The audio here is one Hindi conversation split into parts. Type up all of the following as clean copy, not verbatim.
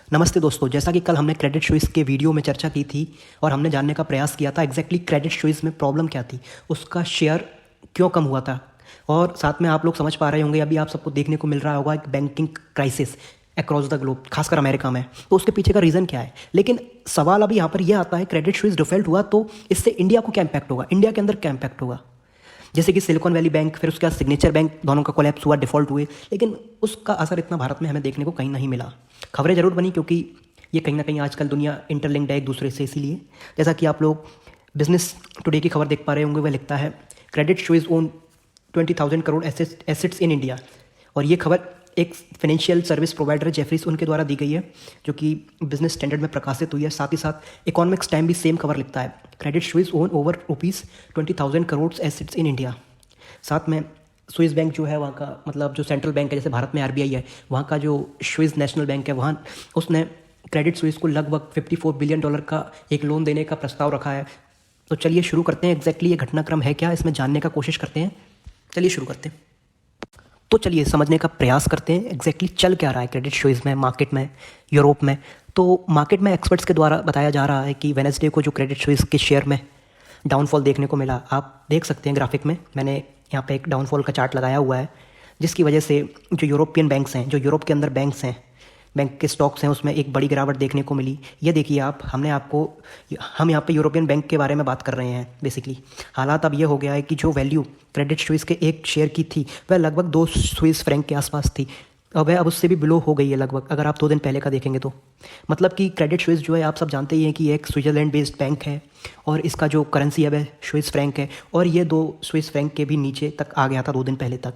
नमस्ते दोस्तों, जैसा कि कल हमने क्रेडिट स्विस के वीडियो में चर्चा की थी और हमने जानने का प्रयास किया था एग्जैक्टली क्रेडिट स्विस में प्रॉब्लम क्या थी, उसका शेयर क्यों कम हुआ था। और साथ में आप लोग समझ पा रहे होंगे, अभी आप सबको देखने को मिल रहा होगा एक banking crisis across the globe, खासकर अमेरिका में। तो उसके पीछे का रीज़न क्या है। लेकिन सवाल अभी यहाँ पर यह आता है, क्रेडिट स्विस डिफॉल्ट हुआ तो इससे इंडिया को क्या इम्पैक्ट होगा, इंडिया के अंदर क्या इम्पैक्ट होगा। जैसे कि सिलिकॉन वैली बैंक, फिर उसके बाद सिग्नेचर बैंक, दोनों का कोलैप्स हुआ, डिफॉल्ट हुए, लेकिन उसका असर इतना भारत में हमें देखने को कहीं नहीं मिला। खबरें ज़रूर बनी क्योंकि ये कहीं ना कहीं आजकल दुनिया इंटरलिंक्ड है एक दूसरे से। इसीलिए जैसा कि आप लोग बिजनेस टुडे की खबर देख पा रहे होंगे, वह लिखता है Credit Swiss own 20,000 crore assets in India. और ये खबर एक फाइनेंशियल सर्विस प्रोवाइडर जेफरीज उनके द्वारा दी गई है, जो कि बिजनेस स्टैंडर्ड में प्रकाशित हुई है। साथ ही साथ इकोनॉमिक्स टाइम भी सेम खबर लिखता है, Credit Swiss own over ₹20,000 crore assets in India. साथ में स्विस बैंक जो है वहाँ का, मतलब जो सेंट्रल बैंक है, जैसे भारत में आरबीआई है, वहाँ का जो स्विस नेशनल बैंक है, वहाँ उसने क्रेडिट स्विस को लगभग $54 बिलियन का एक लोन देने का प्रस्ताव रखा है। तो चलिए शुरू करते हैं, एग्जैक्टली ये घटनाक्रम है क्या, इसमें जानने का कोशिश करते हैं। चलिए शुरू करते हैं। तो चलिए समझने का प्रयास करते हैं एग्जैक्टली चल क्या रहा है क्रेडिट स्विस में, मार्केट में, यूरोप में। तो मार्केट में एक्सपर्ट्स के द्वारा बताया जा रहा है कि वेडनेसडे को जो क्रेडिट स्विस के शेयर में डाउनफॉल देखने को मिला, आप देख सकते हैं ग्राफिक में, मैंने यहाँ पे एक डाउनफॉल का चार्ट लगाया हुआ है, जिसकी वजह से जो यूरोपियन बैंक्स हैं, जो यूरोप के अंदर बैंक्स हैं, बैंक के स्टॉक्स हैं, उसमें एक बड़ी गिरावट देखने को मिली। ये देखिए आप, हम यहाँ पे यूरोपियन बैंक के बारे में बात कर रहे हैं बेसिकली। हालात अब ये हो गया है कि जो वैल्यू क्रेडिट स्विस के एक शेयर की थी वह लगभग 2 स्विस फ्रैंक के आसपास थी, अब वह अब उससे भी बिलो हो गई है लगभग, अगर आप 2 दिन पहले का देखेंगे तो। मतलब कि क्रेडिट स्विस जो है, आप सब जानते ही हैं कि एक स्विट्जरलैंड बेस्ड बैंक है और इसका जो करेंसी है वह स्विस फ्रैंक है, और ये 2 स्विस फ्रैंक के भी नीचे तक आ गया था 2 दिन पहले तक।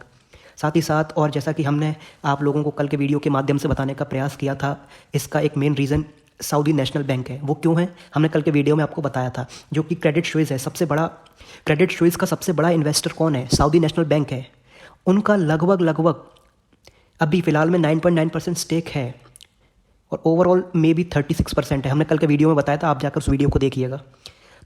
साथ ही साथ, और जैसा कि हमने आप लोगों को कल के वीडियो के माध्यम से बताने का प्रयास किया था, इसका एक main reason Saudi national bank है। वो क्यों है, हमने कल के वीडियो में आपको बताया था। जो कि क्रेडिट स्विस है, सबसे बड़ा क्रेडिट स्विस का सबसे बड़ा इन्वेस्टर कौन है, सऊदी नेशनल बैंक है। उनका लगभग अभी फ़िलहाल में 9.9% स्टेक है और ओवरऑल में भी 36% है। हमने कल के वीडियो में बताया था, आप जाकर उस वीडियो को देखिएगा।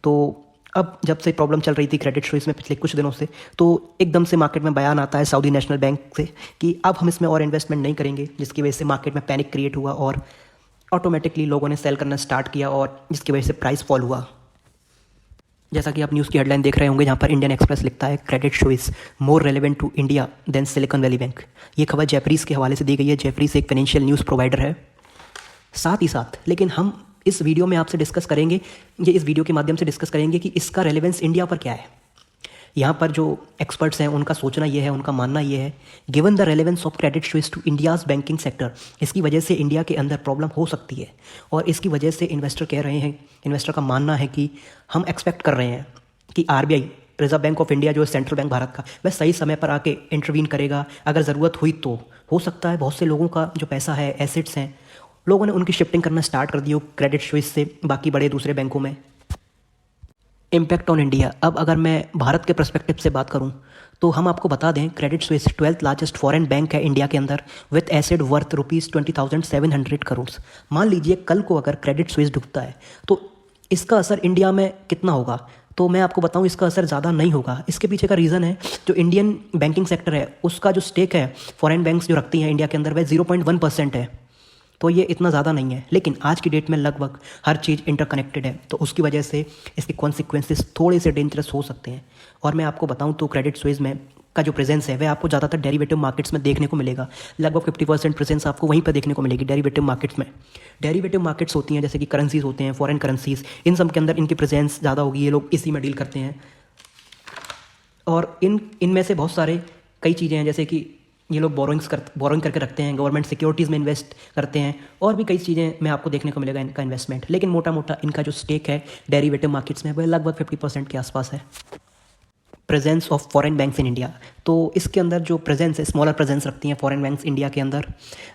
तो अब जब से प्रॉब्लम चल रही थी क्रेडिट स्विस में पिछले कुछ दिनों से, तो एकदम से मार्केट में बयान आता है सऊदी नेशनल बैंक से कि अब हम इसमें और इन्वेस्टमेंट नहीं करेंगे, जिसकी वजह से मार्केट में पैनिक क्रिएट हुआ और ऑटोमेटिकली लोगों ने सेल करना स्टार्ट किया और जिसकी वजह से प्राइस फॉल हुआ। जैसा कि आप न्यूज़ की हेडलाइन देख रहे होंगे, जहाँ पर इंडियन एक्सप्रेस लिखता है Credit Suisse more relevant to India than Silicon Valley Bank. ये खबर जेफरीज के हवाले से दी गई है। जेफरीज एक फाइनेंशियल न्यूज़ प्रोवाइडर है। साथ ही साथ लेकिन हम इस वीडियो में आपसे डिस्कस करेंगे, ये इस वीडियो के माध्यम से डिस्कस करेंगे कि इसका रेलेवेंस इंडिया पर क्या है। यहाँ पर जो एक्सपर्ट्स हैं उनका सोचना ये है, उनका मानना ये है, given the relevance of Credit Suisse to India's banking sector, इसकी वजह से इंडिया के अंदर प्रॉब्लम हो सकती है। और इसकी वजह से इन्वेस्टर कह रहे हैं, इन्वेस्टर का मानना है कि हम एक्सपेक्ट कर रहे हैं कि RBI, reserve bank of India, जो है सेंट्रल बैंक भारत का, वह सही समय पर आके इंटरवीन करेगा। अगर ज़रूरत हुई तो हो सकता है बहुत से लोगों का जो पैसा है, एसेट्स हैं, लोगों ने उनकी शिफ्टिंग करना स्टार्ट कर दी हो क्रेडिट स्विस से बाकी बड़े दूसरे बैंकों में। इम्पैक्ट ऑन इंडिया, अब अगर मैं भारत के पर्सपेक्टिव से बात करूं तो हम आपको बता दें, Credit Suisse 12th largest foreign bank है इंडिया के अंदर, विथ एसेट वर्थ ₹20,700 करोड़। मान लीजिए कल को अगर क्रेडिट स्विस डूबता है तो इसका असर इंडिया में कितना होगा, तो मैं आपको बताऊं इसका असर ज़्यादा नहीं होगा। इसके पीछे का रीज़न है, जो इंडियन बैंकिंग सेक्टर है उसका जो स्टेक है फॉरेन बैंक्स जो रखती हैं इंडिया के अंदर, वह 0.1% है। तो ये इतना ज़्यादा नहीं है, लेकिन आज की डेट में लगभग हर चीज़ इंटरकनेक्टेड है, तो उसकी वजह से इसके कॉन्सिक्वेंसेस थोड़े से डेंजरस हो सकते हैं। और मैं आपको बताऊं तो क्रेडिट स्विस में का जो प्रेजेंस है वह आपको ज़्यादातर डेरिवेटिव मार्केट्स में देखने को मिलेगा। लगभग 50% प्रेजेंस आपको वहीं पर देखने को मिलेगी डेरिवेटिव मार्केट्स में। डेरिवेटिव मार्केट्स होती हैं जैसे कि करेंसीज होते हैं, फॉरेन करेंसीज, इन सब के अंदर इनकी प्रेजेंस ज़्यादा होगी, ये लोग इसी में डील करते हैं। और इनमें से बहुत सारे कई चीज़ें हैं, जैसे कि ये लोग बोरोइंग करके रखते हैं, गवर्नमेंट सिक्योरिटीज़ में इन्वेस्ट करते हैं, और भी कई चीज़ें में आपको देखने को मिलेगा इनका इन्वेस्टमेंट। लेकिन मोटा मोटा इनका जो स्टेक है डेरिवेटिव मार्केट्स में वह लगभग 50% के आसपास है। Presence of foreign banks in India, तो इसके अंदर जो प्रेजेंस है, स्मॉलर प्रेजेंस रखती हैं फॉरेन बैंक्स इंडिया के अंदर,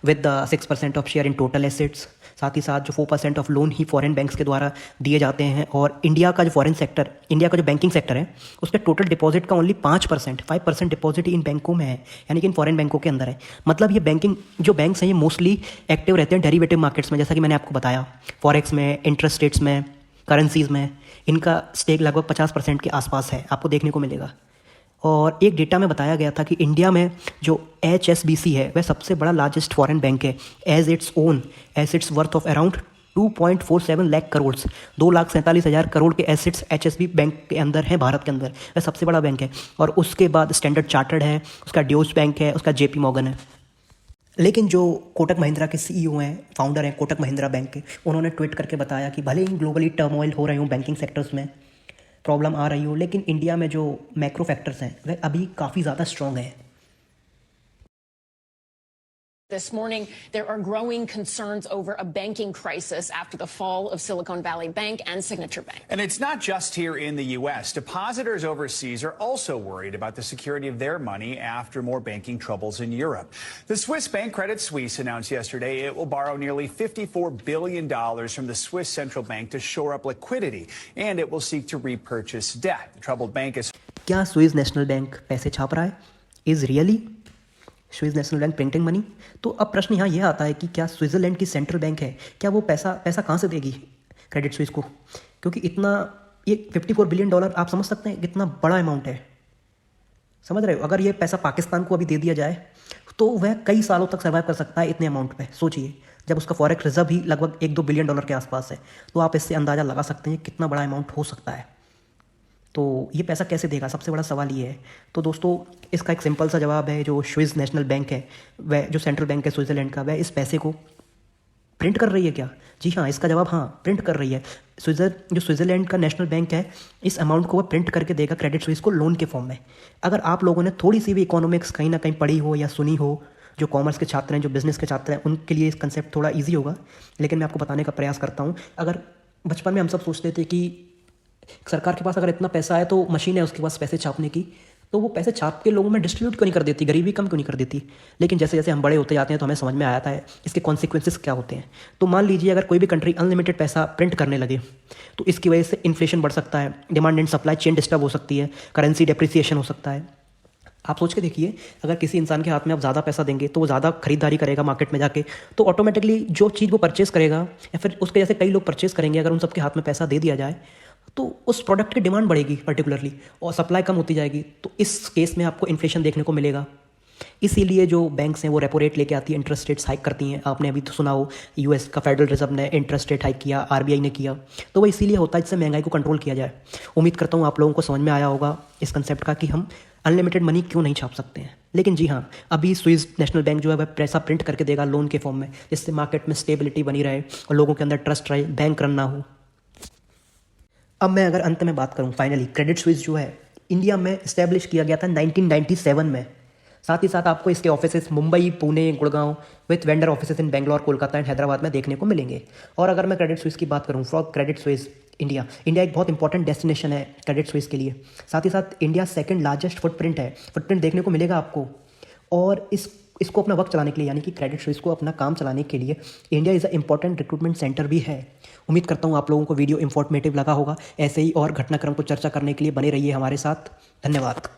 with 6% of share in total assets. साथ ही साथ जो 4% of loan he foreign banks के द्वारा दिए जाते हैं। और इंडिया का जो फॉरेन सेक्टर, इंडिया का जो बैंकिंग सेक्टर है, उसके टोटल डिपॉजिट का ओनली 5% डिपॉजिट इन बैंकों में है, यानी कि इन फॉरेन बैंकों के अंदर है। मतलब ये बैंकिंग जो बैंक्स हैं ये मोस्टली एक्टिव रहते हैं डेरिवेटिव मार्केट्स में, जैसा कि मैंने आपको बताया, फॉरेक्स में, इंटरेस्ट रेट्स में, करेंसीज में। इनका स्टेक लगभग 50% के आसपास है, आपको देखने को मिलेगा। और एक डेटा में बताया गया था कि इंडिया में जो HSBC है वह सबसे बड़ा लार्जेस्ट फॉरेन बैंक है as its own assets worth of around 2.47 lakh crore 2,47,000 crore के एसेट्स HSBC बैंक के अंदर हैं, भारत के अंदर वह सबसे बड़ा बैंक है। और उसके बाद स्टैंडर्ड चार्टर्ड है, उसका ड्यूश बैंक है, उसका JP मॉर्गन है। लेकिन जो कोटक महिंद्रा के CEO हैं, फाउंडर हैं कोटक महिंद्रा बैंक के, उन्होंने ट्वीट करके बताया कि भले ही ग्लोबली टर्मोइल हो रहे हो, बैंकिंग सेक्टर्स में प्रॉब्लम आ रही हो, लेकिन इंडिया में जो मैक्रो फैक्टर्स हैं वह अभी काफ़ी ज़्यादा स्ट्रॉन्ग हैं। This morning, there are growing concerns over a banking crisis after the fall of Silicon Valley Bank and Signature Bank. And it's not just here in the U.S. Depositors overseas are also worried about the security of their money after more banking troubles in Europe. The Swiss bank Credit Suisse announced yesterday it will borrow nearly $54 billion from the Swiss Central Bank to shore up liquidity, and it will seek to repurchase debt. The troubled bank is... क्या स्विस नेशनल बैंक पैसे छाप रहा है? Is really Swiss national bank printing money? तो अब प्रश्न यहाँ यह आता है कि क्या स्विट्ज़रलैंड की सेंट्रल बैंक है, क्या वो पैसा कहाँ से देगी क्रेडिट स्विस को? क्योंकि इतना ये $54 बिलियन आप समझ सकते हैं कितना बड़ा अमाउंट है, समझ रहे हो? अगर ये पैसा पाकिस्तान को अभी दे दिया जाए तो वह कई सालों तक सर्वाइव कर सकता है इतने अमाउंट पे। सोचिए, जब उसका फॉरेक्स रिजर्व ही लगभग $1-2 बिलियन के आसपास है, तो आप इससे अंदाज़ा लगा सकते हैं कितना बड़ा अमाउंट हो सकता है। तो ये पैसा कैसे देगा, सबसे बड़ा सवाल ये है। तो दोस्तों, इसका एक सिंपल सा जवाब है, जो स्विस नेशनल बैंक है, वह जो सेंट्रल बैंक है स्विट्ज़रलैंड का, वह इस पैसे को प्रिंट कर रही है क्या? जी हाँ, इसका जवाब हाँ, प्रिंट कर रही है। जो स्विट्ज़रलैंड का नेशनल बैंक है, इस अमाउंट को वह प्रिंट करके देगा क्रेडिट स्विस को लोन के फॉर्म में। अगर आप लोगों ने थोड़ी सी भी इकोनॉमिक्स कहीं ना कहीं पढ़ी हो या सुनी हो, जो कॉमर्स के छात्र हैं, जो बिजनेस के छात्र हैं, उनके लिए इस कंसेप्ट थोड़ा ईजी होगा, लेकिन मैं आपको बताने का प्रयास करता हूँ। अगर बचपन में हम सब सोचते थे कि सरकार के पास अगर इतना पैसा है तो मशीन है उसके पास पैसे छापने की, तो वो पैसे छाप के लोगों में डिस्ट्रीब्यूट क्यों नहीं कर देती, गरीबी कम क्यों नहीं कर देती? लेकिन जैसे जैसे हम बड़े होते जाते हैं तो हमें समझ में आता है इसके कॉन्सिक्वेंसेस क्या होते हैं। तो मान लीजिए अगर कोई भी कंट्री अनलिमिटेड पैसा प्रिंट करने लगे तो इसकी वजह से इन्फ्लेशन बढ़ सकता है, demand and supply chain disturb हो सकती है, करेंसी डेप्रिसिएशन हो सकता है। आप सोच के देखिए, अगर किसी इंसान के हाथ में आप ज़्यादा पैसा देंगे तो वो ज़्यादा खरीदारी करेगा मार्केट में जाके, तो ऑटोमेटिकली जो चीज़ वो परचेज़ करेगा या फिर उसके जैसे कई लोग परचेज़ करेंगे, अगर उन सबके हाथ में पैसा दे दिया जाए तो उस प्रोडक्ट की डिमांड बढ़ेगी पर्टिकुलरली, और सप्लाई कम होती जाएगी। तो इस केस में आपको इन्फ्लेशन देखने को मिलेगा। इसीलिए जो बैंक्स हैं वो रेपो रेट लेके आती है, इंटरेस्ट रेट्स हाइक करती हैं। आपने अभी तो सुना हो US का फेडरल रिजर्व ने इंटरेस्ट रेट हाइक किया, RBI ने किया, तो वो इसीलिए होता है जिससे महंगाई को कंट्रोल किया जाए। उम्मीद करता हूँ आप लोगों को समझ में आया होगा इस कंसेप्ट का कि हम अनलिमिटेड मनी क्यों नहीं छाप सकते हैं। लेकिन जी हाँ, अभी स्विस नेशनल बैंक जो है वह पैसा प्रिंट करके देगा लोन के फॉर्म में, जिससे मार्केट में स्टेबिलिटी बनी रहे और लोगों के अंदर ट्रस्ट रहे, बैंक रन ना हो। अब मैं अगर अंत में बात करूं, फाइनली क्रेडिट स्विस जो है इंडिया में इस्टेब्लिश किया गया था 1997 में। साथ ही साथ आपको इसके offices Mumbai, Pune, Gurgaon with vendor offices in Bangalore, Kolkata and Hyderabad में देखने को मिलेंगे। और अगर मैं क्रेडिट स्विस की बात करूं, फॉर क्रेडिट स्विस इंडिया एक बहुत इंपॉर्टेंट डेस्टिनेशन है क्रेडिट स्विस के लिए। साथ ही साथ इंडिया सेकंड लार्जेस्ट फुटप्रिंट देखने को मिलेगा आपको। और इसको अपना वक्त चलाने के लिए, यानी कि क्रेडिट स्विस को अपना काम चलाने के लिए India is a important recruitment centre भी है। उम्मीद करता हूँ आप लोगों को वीडियो इंफॉर्मेटिव लगा होगा। ऐसे ही और घटनाक्रम को चर्चा करने के लिए बने रहिए हमारे साथ। धन्यवाद।